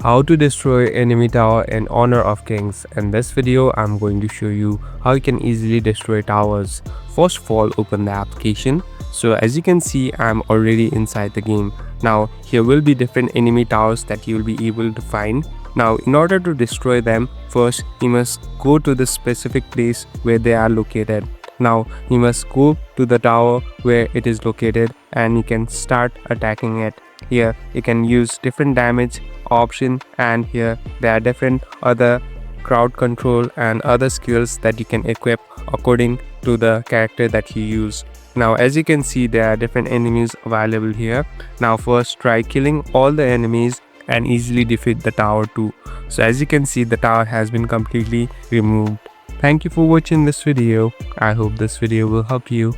How to destroy enemy tower in Honor of Kings. In this video, I'm going to show you how you can easily destroy towers. First of all, open the application. So as you can see, I'm already inside the game. Now here will be different enemy towers that you will be able to find. Now in order to destroy them, first you must go to the specific place where they are located. Now you must go to the tower where it is located and you can start attacking it. Here you can use different damage option, and here there are different other crowd control and other skills that you can equip according to the character that you use. Now as you can see, there are different enemies available here. Now first try killing all the enemies and easily defeat the tower too. So as you can see, the tower has been completely removed. Thank you for watching this video. I hope this video will help you.